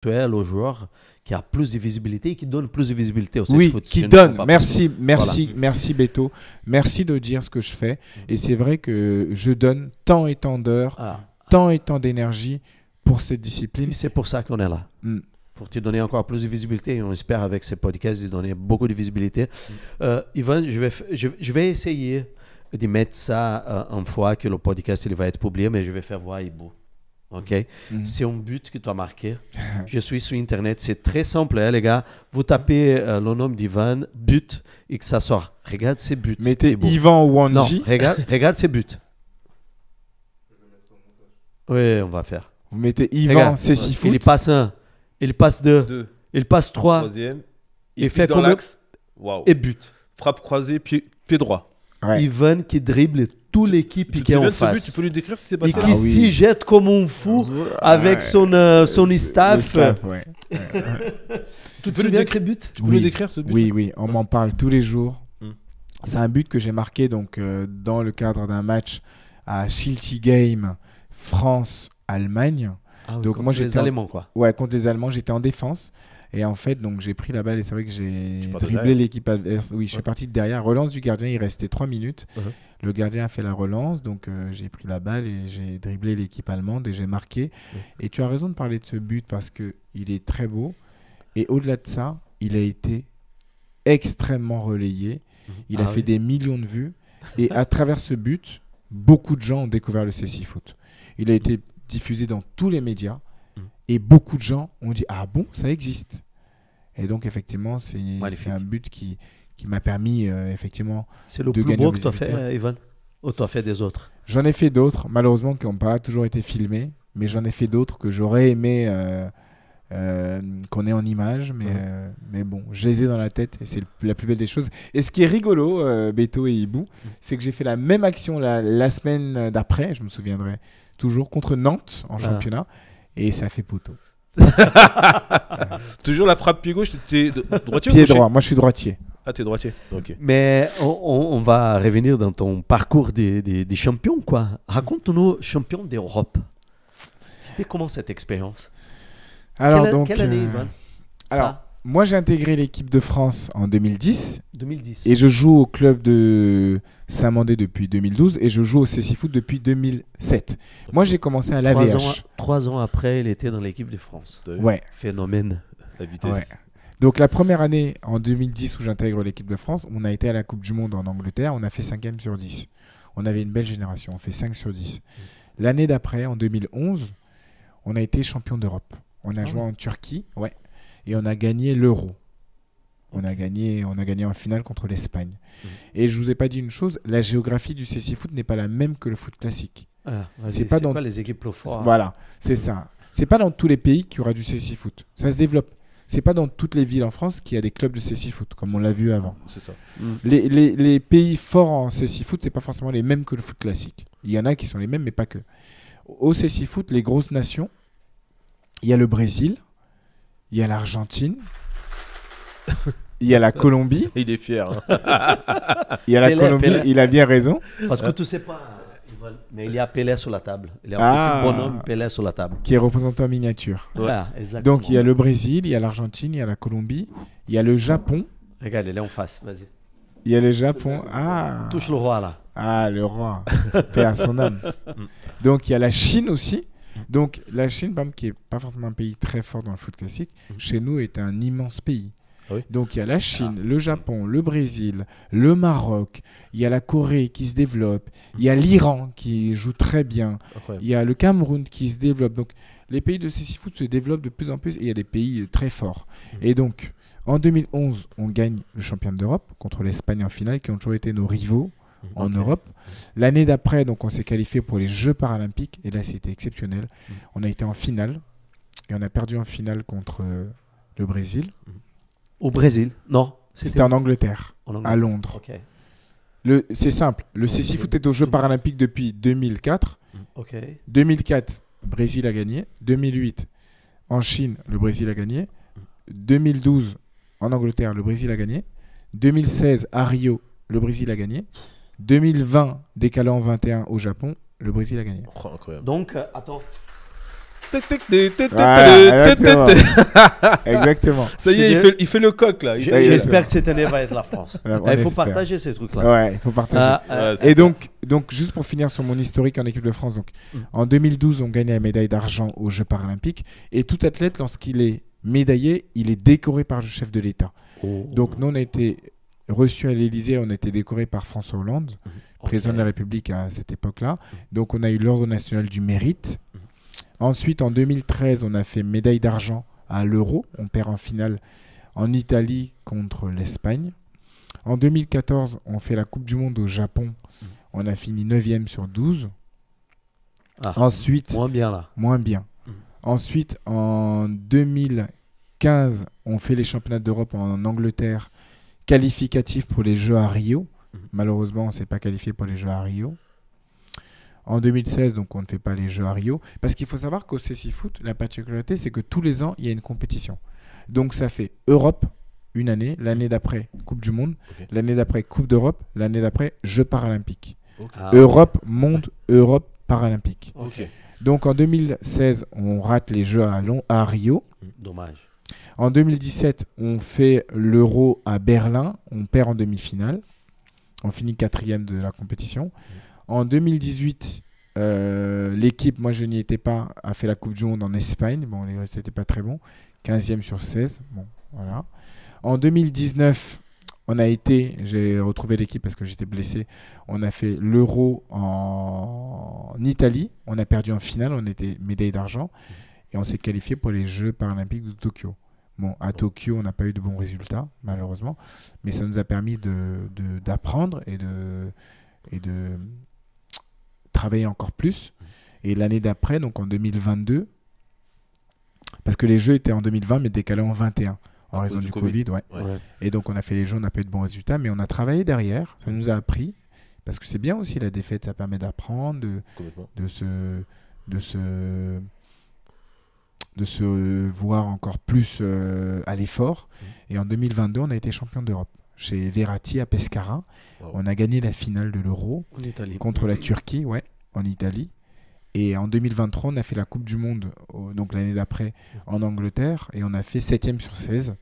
aux joueurs qui a plus de visibilité et qui donne plus de visibilité au Oui, foot. qui donne. Merci, merci Beto. Merci de dire ce que je fais. Et c'est vrai que je donne tant et tant d'heures, tant et tant d'énergie pour cette discipline. Et c'est pour ça qu'on est là. Pour te donner encore plus de visibilité. Et on espère avec ces podcasts de donner beaucoup de visibilité. Ivan, je vais essayer de mettre ça une fois que le podcast il va être publié, mais je vais faire voir Ibu. Ok, c'est un but que tu as marqué. Je suis sur Internet, c'est très simple, hein, les gars. Vous tapez le nom d'Ivan, but, et que ça sort. Regarde ces buts. Mettez Ivan Wanji. Non, regarde ces buts. Oui, on va faire. Vous mettez Ivan Cécifoot. Il passe 1, il passe 2, il passe 3. Troisième. Il fait dans l'axe. Wow. Et but. Frappe croisée, pied droit. Ouais. Ivan qui dribble toute l'équipe qui est en face. But, tu peux lui décrire ce qui s'est passé? Et qui s'y jette comme un fou avec son staff. Tu peux lui dire ce but? Tu peux lui décrire ce but? Oui, on m'en parle tous les jours. C'est un but que j'ai marqué donc, dans le cadre d'un match à Shilty Game France-Allemagne. Donc moi, contre les Allemands, quoi. Ouais, contre les Allemands, j'étais en défense. Et en fait, donc j'ai pris la balle et c'est vrai que j'ai dribblé l'équipe adverse. Oui, je suis parti de derrière. Relance du gardien, il restait 3 minutes. Le gardien a fait la relance, donc j'ai pris la balle et j'ai dribblé l'équipe allemande et j'ai marqué. Et tu as raison de parler de ce but parce qu'il est très beau. Et au-delà de ça, il a été extrêmement relayé. Il a fait des millions de vues. Et à travers ce but, beaucoup de gens ont découvert le Cécifoot. Il a été diffusé dans tous les médias. Et beaucoup de gens ont dit « Ah bon, ça existe ?» Et donc, effectivement, c'est un but qui m'a permis, effectivement, c'est le plus beau que tu as fait, Ivan? Ou tu as fait des autres? J'en ai fait d'autres, malheureusement, qui n'ont pas toujours été filmés. Mais j'en ai fait d'autres que j'aurais aimé qu'on ait en image. Mais bon, je les ai dans la tête et c'est la plus belle des choses. Et ce qui est rigolo, Beto et Ibu, c'est que j'ai fait la même action la semaine d'après, je me souviendrai toujours, contre Nantes en championnat. Et ça fait poteau. Toujours la frappe pied gauche, t'es droitier? Pied droit, moi je suis droitier. Ah, t'es droitier, ok. Mais on va revenir dans ton parcours des champions, quoi. Raconte-nous, champion d'Europe. C'était comment cette expérience? Alors, quelle année, Ivan? Moi j'ai intégré l'équipe de France en 2010. 2010. Et je joue au club de Saint-Mandé depuis 2012 et je joue au Cécifoot depuis 2007. Moi j'ai commencé à l'AVH. 3 ans après, il était dans l'équipe de France. Ouais. Phénomène. La vitesse. Ouais. Donc la première année, en 2010, où j'intègre l'équipe de France, on a été à la Coupe du Monde en Angleterre, on a fait 5e sur 10. On avait une belle génération, on fait 5 sur 10. L'année d'après, en 2011, on a été champion d'Europe. On a joué en Turquie, ouais, et on a gagné l'Euro. On a gagné en finale contre l'Espagne. Et je vous ai pas dit une chose, la géographie du Cécifoot n'est pas la même que le foot classique. C'est pas les équipes plus fortes. Voilà, c'est ça. C'est pas dans tous les pays qu'il y aura du Cécifoot. Ça se développe. C'est pas dans toutes les villes en France qu'il y a des clubs de Cécifoot, comme on l'a vu avant. C'est ça. Les pays forts en Cécifoot, c'est pas forcément les mêmes que le foot classique. Il y en a qui sont les mêmes, mais pas que. Au Cécifoot, les grosses nations, il y a le Brésil, il y a l'Argentine, il y a la Colombie. Il est fier. Il y a la Colombie, il a bien raison. Parce que tu sais pas, mais il y a Pelé sur la table. Il y a un petit bonhomme Pelé sur la table. Qui est représenté en miniature. Ouais, exactement. Donc il y a le Brésil, il y a l'Argentine, il y a la Colombie, il y a le Japon. Regarde, il est en face, vas-y. Il y a le Japon. Touche le roi là. Ah, le roi. Paix à son âme. Donc il y a la Chine aussi. Donc la Chine, qui n'est pas forcément un pays très fort dans le foot classique, chez nous est un immense pays. Oui. Donc il y a la Chine, le Japon, le Brésil, le Maroc, il y a la Corée qui se développe, il y a l'Iran qui joue très bien, il y a le Cameroun qui se développe. Donc les pays de Cécifoot se développent de plus en plus et il y a des pays très forts. Et donc en 2011, on gagne le championnat d'Europe contre l'Espagne en finale qui ont toujours été nos rivaux en Europe. L'année d'après, donc on s'est qualifié pour les Jeux paralympiques et là c'était exceptionnel. On a été en finale et on a perdu en finale contre le Brésil. Au Brésil? Non. C'était en Angleterre, à Londres. Okay. C'est simple. Le Cécifoot est aux Jeux paralympiques depuis 2004. 2004, Brésil a gagné. 2008, en Chine, le Brésil a gagné. 2012, en Angleterre, le Brésil a gagné. 2016, à Rio, le Brésil a gagné. 2020, décalant 21 au Japon, le Brésil a gagné. Incroyable. Donc, attends. Exactement. Ça y est, il fait le coq là. J'espère que cette année va être la France. Il faut partager ces trucs-là. Ouais, il faut partager. Et donc, juste pour finir sur mon historique en équipe de France, donc, en 2012, on gagne la médaille d'argent aux Jeux paralympiques. Et tout athlète, lorsqu'il est médaillé, il est décoré par le chef de l'État. Donc, nous, on a été reçus à l'Élysée, on a été décoré par François Hollande, président de la République à cette époque-là. Donc, on a eu l'Ordre national du mérite. Ensuite, en 2013, on a fait médaille d'argent à l'Euro. On perd en finale en Italie contre l'Espagne. En 2014, on fait la Coupe du Monde au Japon. On a fini 9e sur 12. Ensuite, moins bien là. Moins bien. Ensuite, en 2015, on fait les championnats d'Europe en Angleterre, qualificatifs pour les Jeux à Rio. Malheureusement, on ne s'est pas qualifié pour les Jeux à Rio. En 2016, donc on ne fait pas les Jeux à Rio. Parce qu'il faut savoir qu'au CC Foot, la particularité, c'est que tous les ans, il y a une compétition. Donc ça fait Europe une année, l'année d'après Coupe du Monde, l'année d'après Coupe d'Europe, l'année d'après Jeux paralympiques. Europe, monde, Europe, paralympique. Donc en 2016, on rate les Jeux à Rio. Dommage. En 2017, on fait l'Euro à Berlin. On perd en demi-finale. On finit 4e de la compétition. En 2018, l'équipe, moi je n'y étais pas, a fait la Coupe du Monde en Espagne. Bon, c'était pas très bon. 15e sur 16. Bon, voilà. En 2019, j'ai retrouvé l'équipe parce que j'étais blessé. On a fait l'Euro en Italie. On a perdu en finale. On était médaille d'argent. Et on s'est qualifié pour les Jeux paralympiques de Tokyo. Bon, à Tokyo, on n'a pas eu de bons résultats, malheureusement. Mais ça nous a permis d'apprendre et de travailler encore plus. Et l'année d'après, donc en 2022, parce que les Jeux étaient en 2020, mais décalés en 21, en raison du Covid. Ouais. Et donc on a fait les Jeux, on n'a pas eu de bons résultats, mais on a travaillé derrière, ça nous a appris, parce que c'est bien aussi la défaite, ça permet d'apprendre, de se voir encore plus à l'effort. Et en 2022, on a été champion d'Europe. Chez Verratti à Pescara. On a gagné la finale de l'Euro contre la Turquie, en Italie. Et en 2023, on a fait la Coupe du Monde, donc l'année d'après, en Angleterre. Et on a fait 7e sur 16.